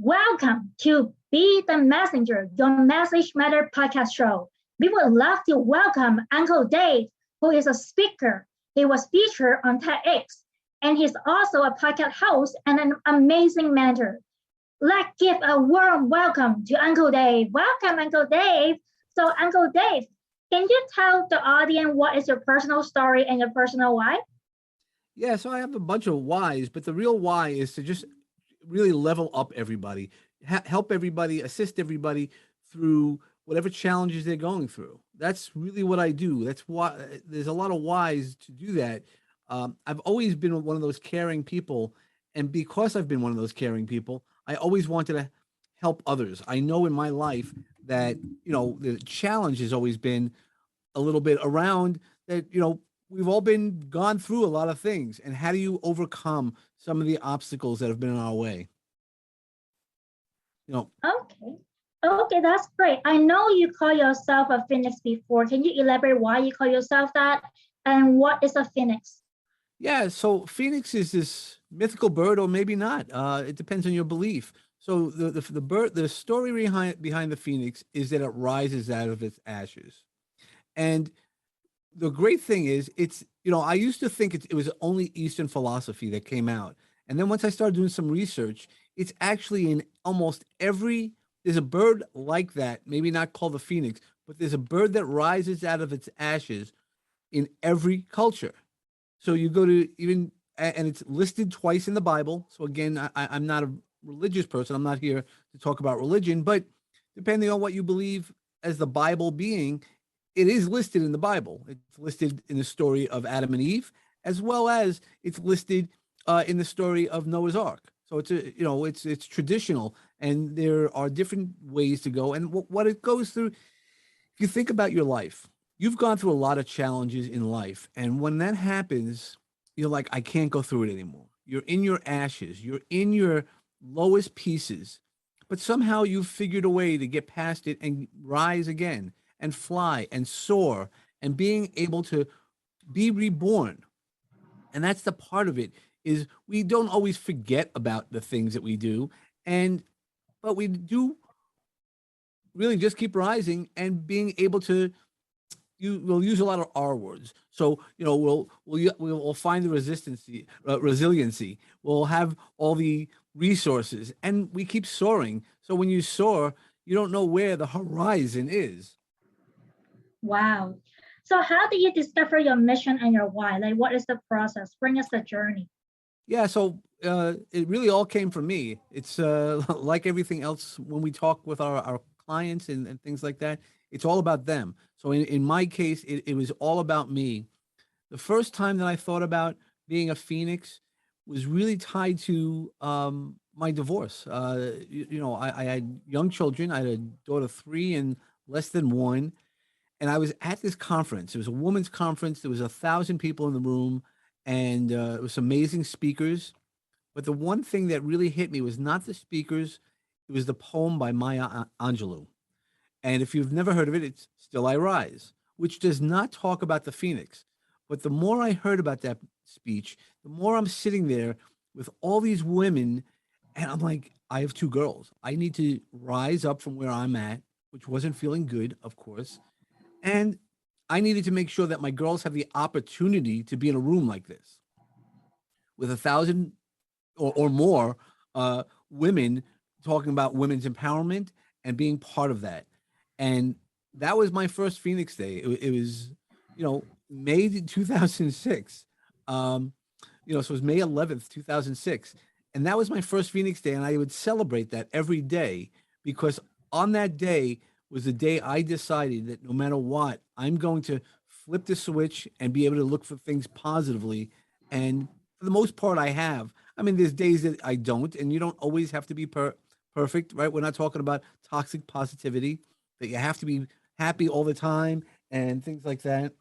Welcome to Be the Messenger, Your Message Matter podcast show. We would love to welcome Uncle Dave, who is a speaker. He was featured on TedX, and he's also a podcast host and an amazing mentor. Let's give a warm welcome to Uncle Dave. Welcome, Uncle Dave. So, Uncle Dave, can you tell the audience what is your personal story and your personal why? Yeah, so I have a bunch of whys, but the real why is to just really level up everybody, help everybody, assist everybody through whatever challenges they're going through. That's really what I do. That's why there's a lot of whys to do that. I've always been one of those caring people. And because I've been one of those caring people, I always wanted to help others. I know in my life that, the challenge has always been a little bit around that, we've all been gone through a lot of things. And how do you overcome some of the obstacles that have been in our way? Okay. Okay, that's great. I know you call yourself a phoenix before. Can you elaborate why you call yourself that? And what is a phoenix? Yeah, so Phoenix is this mythical bird, or maybe not. It depends on your belief. So the bird, the story behind the Phoenix is that it rises out of its ashes. And the great thing is, I used to think it was only Eastern philosophy that came out. And then once I started doing some research, it's actually in almost there's a bird like that, maybe not called the Phoenix, but there's a bird that rises out of its ashes in every culture. So you go to and it's listed twice in the Bible. So again, I'm not a religious person. I'm not here to talk about religion, but depending on what you believe as the Bible being, it is listed in the Bible. It's listed in the story of Adam and Eve, as well as it's listed in the story of Noah's Ark. So it's traditional, and there are different ways to go. And what it goes through, if you think about your life, you've gone through a lot of challenges in life. And when that happens, you're like, I can't go through it anymore. You're in your ashes, you're in your lowest pieces, but somehow you've figured a way to get past it and rise again and fly and soar and being able to be reborn. And that's the part of it, is we don't always forget about the things that we do. But we do really just keep rising and being able to we'll use a lot of R words. So, we'll find the resiliency. We'll have all the resources, and we keep soaring. So when you soar, you don't know where the horizon is. Wow. So how did you discover your mission and your why? Like, what is the process? Bring us the journey. Yeah, so it really all came from me. It's like everything else when we talk with our clients and things like that, it's all about them. So in my case, it was all about me. The first time that I thought about being a phoenix was really tied to my divorce. I had young children. I had a daughter 3 and less than 1. And I was at this conference. It was a women's conference. There was 1,000 people in the room, and it was amazing speakers. But the one thing that really hit me was not the speakers; it was the poem by Maya Angelou. And if you've never heard of it, it's "Still I Rise," which does not talk about the phoenix. But the more I heard about that speech, the more I'm sitting there with all these women, and I'm like, I have 2 girls. I need to rise up from where I'm at, which wasn't feeling good, of course, and I needed to make sure that my girls have the opportunity to be in a room like this with 1,000 or more women talking about women's empowerment and being part of that. And that was my first Phoenix Day. It was, May 2006. So it was May 11th, 2006. And that was my first Phoenix Day. And I would celebrate that every day, because on that day was the day I decided that no matter what, I'm going to flip the switch and be able to look for things positively. And for the most part, I have. I mean, there's days that I don't, and you don't always have to be perfect, right? We're not talking about toxic positivity, that you have to be happy all the time and things like that.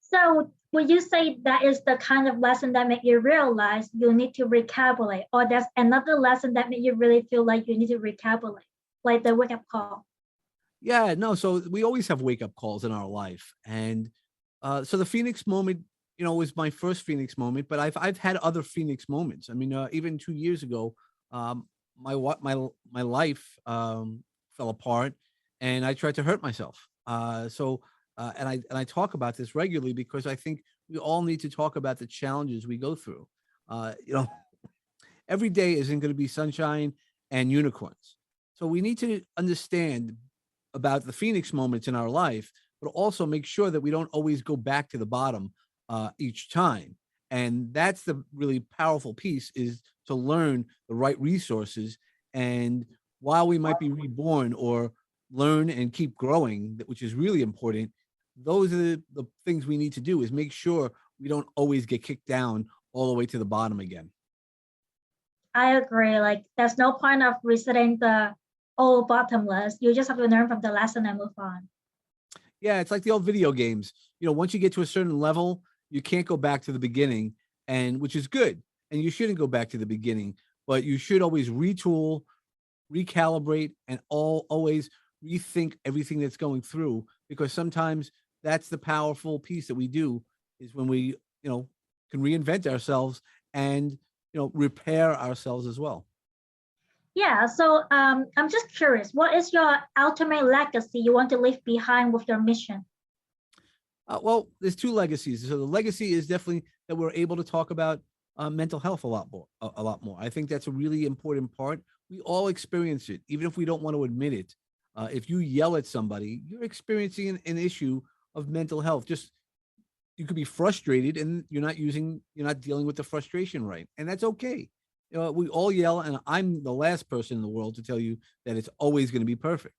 So would you say that is the kind of lesson that make you realize you need to recalculate, or there's another lesson that make you really feel like you need to recalculate, like the wake up call? Yeah, no. So we always have wake up calls in our life, and so the Phoenix moment, was my first Phoenix moment. But I've had other Phoenix moments. I mean, even 2 years ago, my life fell apart, and I tried to hurt myself. And I talk about this regularly because I think we all need to talk about the challenges we go through. You know, every day isn't going to be sunshine and unicorns. So we need to understand about the Phoenix moments in our life, but also make sure that we don't always go back to the bottom each time. And that's the really powerful piece, is to learn the right resources. And while we might be reborn or learn and keep growing, which is really important, those are the things we need to do, is make sure we don't always get kicked down all the way to the bottom again. I agree. Like, there's no point of resetting the old bottomless. You just have to learn from the lesson and move on. Yeah, it's like the old video games. Once you get to a certain level, you can't go back to the beginning, and which is good. And you shouldn't go back to the beginning, but you should always retool, recalibrate, and always rethink everything that's going through, because sometimes that's the powerful piece that we do, is when we, can reinvent ourselves and, repair ourselves as well. Yeah, so I'm just curious, what is your ultimate legacy you want to leave behind with your mission? Well, there's two legacies. So the legacy is definitely that we're able to talk about mental health a lot more. A lot more. I think that's a really important part. We all experience it, even if we don't want to admit it. If you yell at somebody, you're experiencing an issue of mental health. Just, you could be frustrated, and you're not dealing with the frustration right, and that's okay. We all yell, and I'm the last person in the world to tell you that it's always going to be perfect.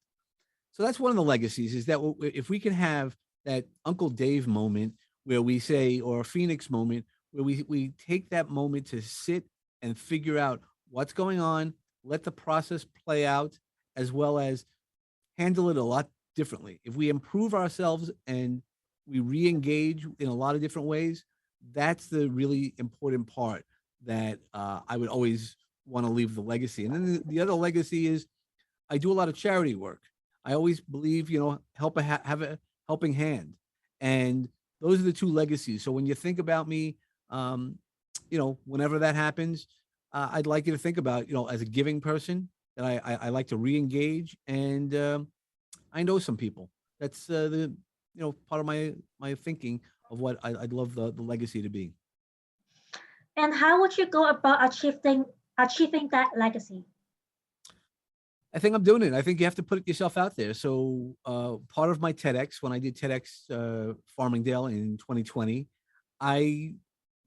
So that's one of the legacies, is that if we can have that Uncle Dave moment where we say, or a Phoenix moment, where we take that moment to sit and figure out what's going on, let the process play out, as well as handle it a lot differently. If we improve ourselves and we re-engage in a lot of different ways, that's the really important part that I would always want to leave the legacy. And then the other legacy is, I do a lot of charity work. I always believe, have a helping hand, and those are the two legacies. So when you think about me, whenever that happens, I'd like you to think about, as a giving person, that I like to re-engage, and I know some people. That's the part of my thinking of what I'd love the legacy to be. And how would you go about achieving that legacy? I think I'm doing it. I think you have to put yourself out there. So part of my TEDx, when I did TEDx Farmingdale in 2020, I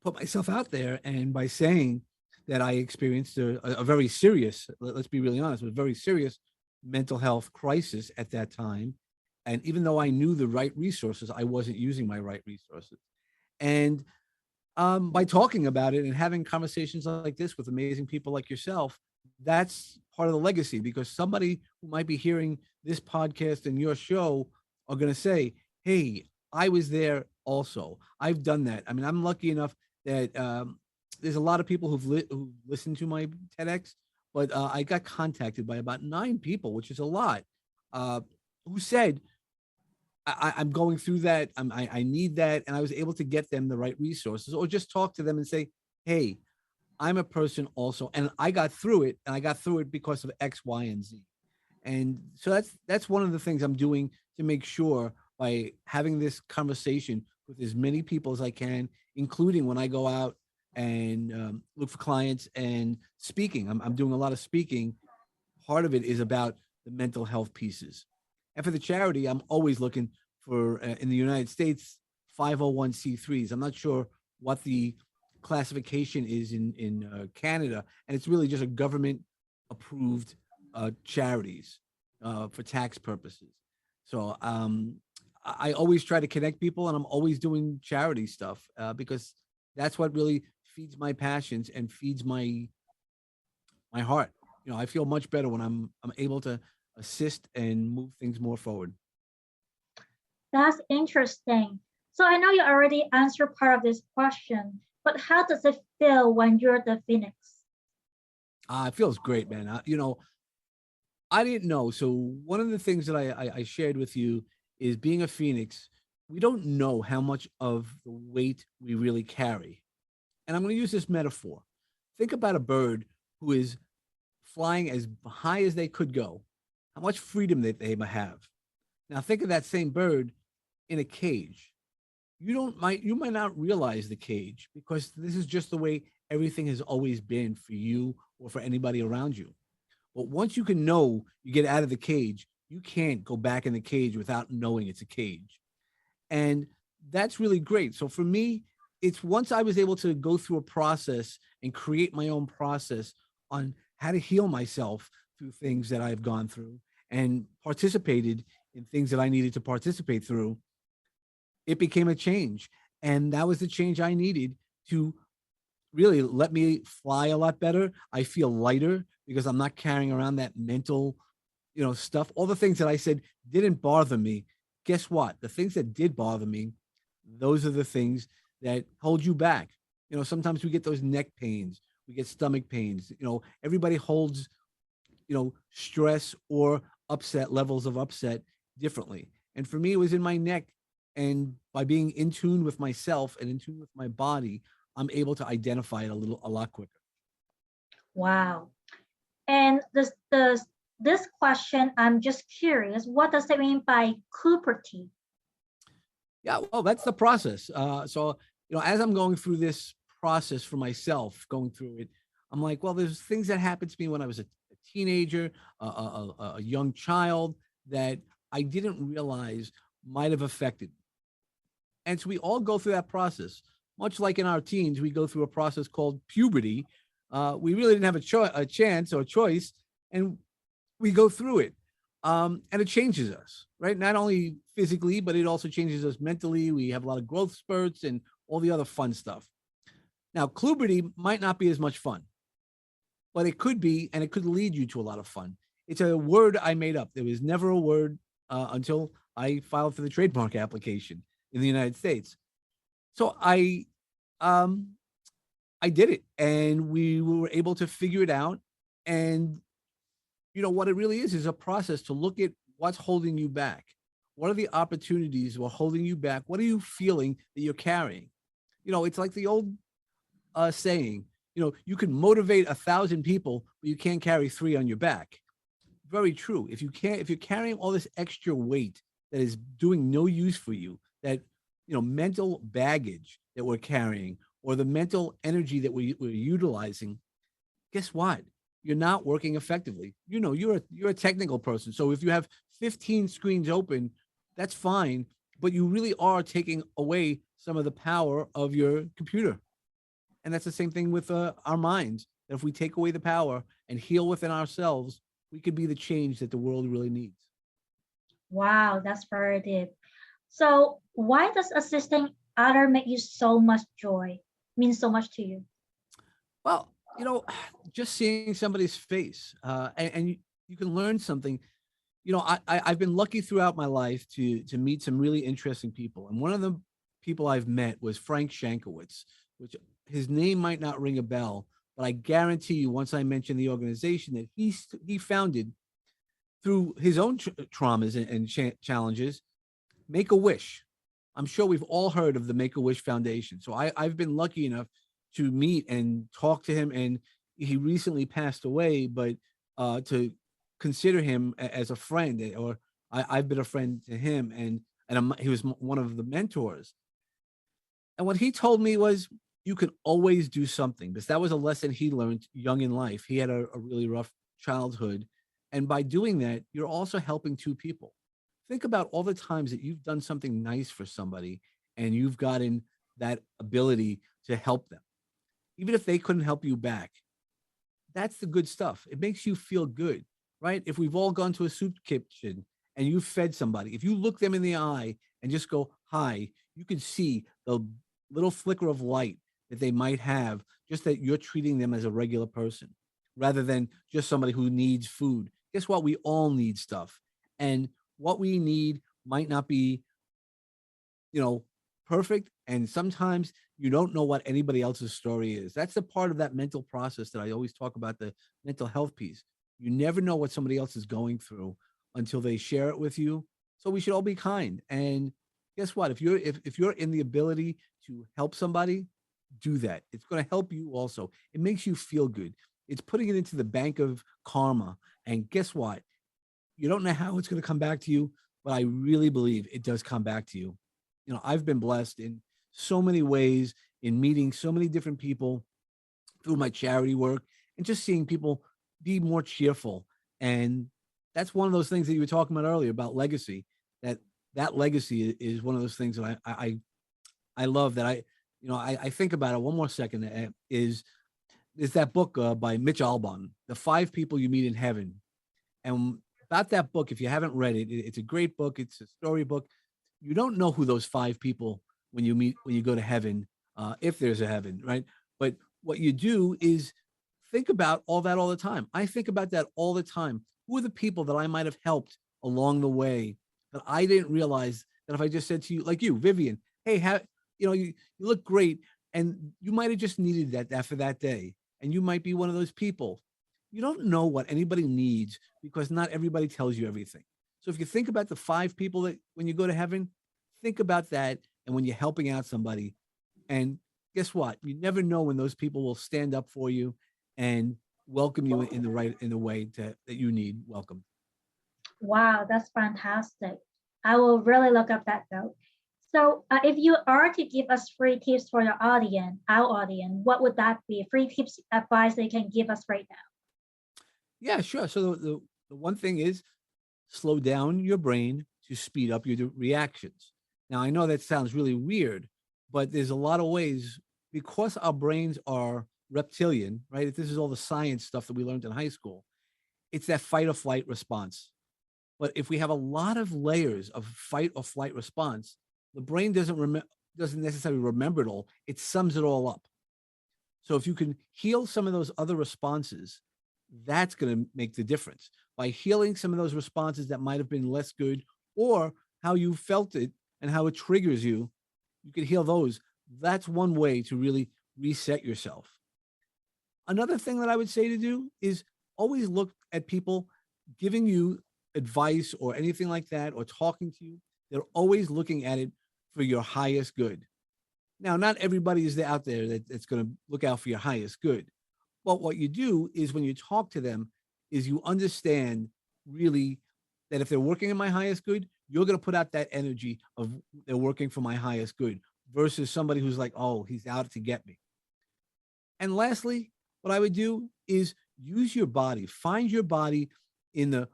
put myself out there, and by saying that I experienced a very serious, let's be really honest, a very serious mental health crisis at that time. And even though I knew the right resources, I wasn't using my right resources. And by talking about it and having conversations like this with amazing people like yourself, that's part of the legacy, because somebody who might be hearing this podcast and your show are going to say, hey, I was there also. I've done that. I mean, I'm lucky enough that there's a lot of people who've listened to my TEDx, but I got contacted by about 9 people, which is a lot, who said, I'm going through that. I need that. And I was able to get them the right resources, or just talk to them and say, hey, I'm a person also, and I got through it, and I got through it because of X, Y, and Z. And so that's one of the things I'm doing to make sure, by having this conversation with as many people as I can, including when I go out and look for clients and speaking. I'm doing a lot of speaking. Part of it is about the mental health pieces. And for the charity, I'm always looking for, in the United States, 501c3s. I'm not sure what the classification is in Canada, and it's really just a government approved charities for tax purposes. So I always try to connect people, and I'm always doing charity stuff because that's what really feeds my passions and feeds my heart. I feel much better when I'm able to assist and move things more forward. That's interesting. So I know you already answered part of this question, but how does it feel when you're the Phoenix? It feels great, man. I didn't know. So one of the things that I shared with you is, being a Phoenix, we don't know how much of the weight we really carry. And I'm going to use this metaphor. Think about a bird who is flying as high as they could go, how much freedom that they might have. Now think of that same bird in a cage. You might not realize the cage because this is just the way everything has always been for you or for anybody around you. But once you can know you get out of the cage, you can't go back in the cage without knowing it's a cage. And that's really great. So for me, it's once I was able to go through a process and create my own process on how to heal myself through things that I've gone through and participated in things that I needed to participate through, it became a change. And that was the change I needed to really let me fly a lot better. I feel lighter because I'm not carrying around that mental, stuff. All the things that I said didn't bother me. Guess what? The things that did bother me, those are the things that hold you back. Sometimes we get those neck pains, we get stomach pains. Everybody holds, stress or upset levels of upset differently. And for me, it was in my neck. And by being in tune with myself and in tune with my body, I'm able to identify it a lot quicker. Wow. And this question, I'm just curious, what does it mean by Cooperty? Yeah, well, that's the process. So, as I'm going through this process for myself, going through it, I'm like, well, there's things that happened to me when I was a teenager, a young child that I didn't realize might have affected me. And so we all go through that process. Much like in our teens, we go through a process called puberty. We really didn't have a chance or a choice, and we go through it. And it changes us, right? Not only physically, but it also changes us mentally. We have a lot of growth spurts and all the other fun stuff. Now, puberty might not be as much fun, but it could be, and it could lead you to a lot of fun. It's a word I made up. There was never a word until I filed for the trademark application in the United States. So I did it, and we were able to figure it out. And what it really is a process to look at what's holding you back. What are the opportunities that are holding you back? What are you feeling that you're carrying? It's like the old saying, you can motivate 1,000 people, but you can't carry 3 on your back. Very true. If you're carrying all this extra weight that is doing no use for you, that, mental baggage that we're carrying, or the mental energy that we're utilizing, guess what? You're not working effectively. You're a technical person. So if you have 15 screens open, that's fine, but you really are taking away some of the power of your computer. And that's the same thing with our minds. That if we take away the power and heal within ourselves, we could be the change that the world really needs. Wow, that's very deep. So why does assisting other make you so much joy, mean so much to you? Well, just seeing somebody's face, and you can learn something. I've been lucky throughout my life to meet some really interesting people, and one of the people I've met was Frank Shankowitz, which his name might not ring a bell, but I guarantee you, once I mention the organization that he founded through his own traumas and challenges, Make a Wish. I'm sure we've all heard of the Make a Wish Foundation. So I've been lucky enough to meet and talk to him, and he recently passed away, but to consider him as a friend, or I've been a friend to him, and he was one of the mentors. And what he told me was, you can always do something, because that was a lesson he learned young in life. He had a really rough childhood, and by doing that, you're also helping 2 people. Think about all the times that you've done something nice for somebody, and you've gotten that ability to help them, even if they couldn't help you back. That's the good stuff. It makes you feel good, right? If we've all gone to a soup kitchen and you fed somebody, if you look them in the eye and just go, hi, you can see the little flicker of light that they might have, just that you're treating them as a regular person rather than just somebody who needs food. Guess what? We all need stuff. And what we need might not be, perfect. And sometimes you don't know what anybody else's story is. That's the part of that mental process that I always talk about, the mental health piece. You never know what somebody else is going through until they share it with you. So we should all be kind. And guess what? If you're in the ability to help somebody, do that. It's going to help you also. It makes you feel good. It's putting it into the bank of karma. And guess what? You don't know how it's going to come back to you, but I really believe it does come back to you. I've been blessed in so many ways in meeting so many different people through my charity work and just seeing people be more cheerful. And that's one of those things that you were talking about earlier about legacy. That legacy is one of those things that I love. That I think about it. One more second is that book by Mitch Albom, The 5 People You Meet in Heaven. And about that book, if you haven't read it, it's a great book. It's a storybook. You don't know who those 5 people when you go to heaven, if there's a heaven, right? But what you do is think about all that all the time. I think about that all the time. Who are the people that I might have helped along the way that I didn't realize that if I just said to you, like you, Vivian, hey, you look great, and you might have just needed that for that day, and you might be one of those people. You don't know what anybody needs because not everybody tells you everything. So if you think about the 5 people that when you go to heaven, think about that. And when you're helping out somebody, and guess what? You never know when those people will stand up for you and welcome you in the way that you need welcome. Wow, that's fantastic. I will really look up that note. So if you are to give us free tips for our audience, what would that be? Free tips, advice they can give us right now. Yeah, sure. So the one thing is slow down your brain to speed up your reactions. Now, I know that sounds really weird, but there's a lot of ways because our brains are reptilian, right? If this is all the science stuff that we learned in high school, it's that fight or flight response. But if we have a lot of layers of fight or flight response, the brain doesn't necessarily remember it all. It sums it all up. So if you can heal some of those other responses, that's going to make the difference by healing some of those responses that might have been less good or how you felt it and how it triggers you. You can heal those. That's one way to really reset yourself. Another thing that I would say to do is always look at people giving you advice or anything like that or talking to you. They're always looking at it for your highest good. Now, not everybody is out there that's going to look out for your highest good. But what you do is when you talk to them is you understand really that if they're working in my highest good, you're going to put out that energy of they're working for my highest good versus somebody who's like, oh, he's out to get me. And lastly, what I would do is use your body, find your body in the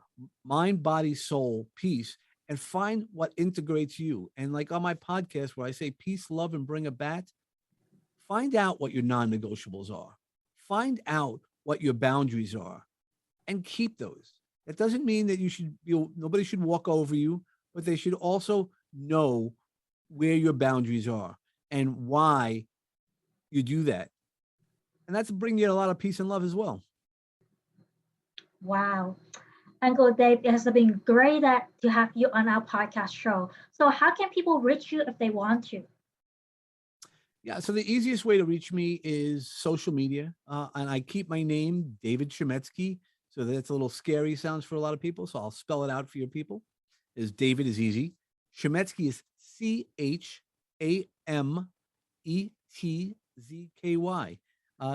mind, body, soul piece and find what integrates you. And like on my podcast where I say peace, love, and bring a bat, find out what your non-negotiables are. Find out what your boundaries are and keep those. That doesn't mean that nobody should walk over you, but they should also know where your boundaries are and why you do that. And that's bringing you a lot of peace and love as well. Wow. Uncle Dave, it has been great to have you on our podcast show. So how can people reach you if they want to? Yeah, so the easiest way to reach me is social media. And I keep my name, David Chametzky. So that's a little scary sounds for a lot of people. So I'll spell it out for your people. David is easy. Chametzky is CHAMETZKY.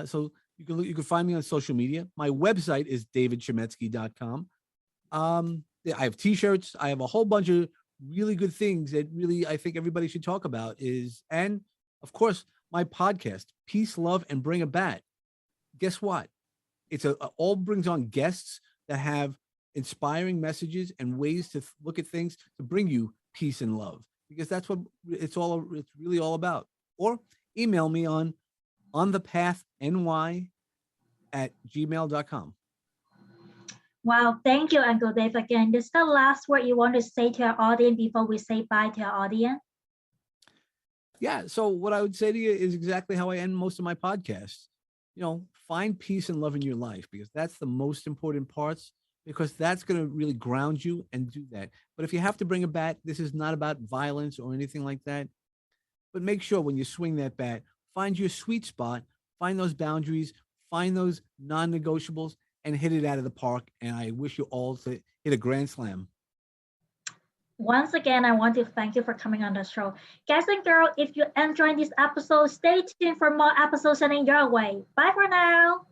So you can find me on social media. My website is davidchametzky.com. I have t-shirts. I have a whole bunch of really good things that really I think everybody should talk about and of course, my podcast, Peace, Love, and Bring a Bat. Guess what? It's all brings on guests that have inspiring messages and ways to look at things to bring you peace and love, because that's what it's really all about. Or email me on onthepathy@gmail.com. Wow, thank you, Uncle Dave. Again, this is the last word you want to say to our audience before we say bye to our audience. Yeah. So what I would say to you is exactly how I end most of my podcasts. Find peace and love in your life because that's the most important parts, because that's going to really ground you and do that. But if you have to bring a bat, this is not about violence or anything like that. But make sure when you swing that bat, find your sweet spot, find those boundaries, find those non-negotiables and hit it out of the park. And I wish you all to hit a grand slam. Once again, I want to thank you for coming on the show. Guys and girls, if you enjoyed this episode, stay tuned for more episodes sending your way. Bye for now.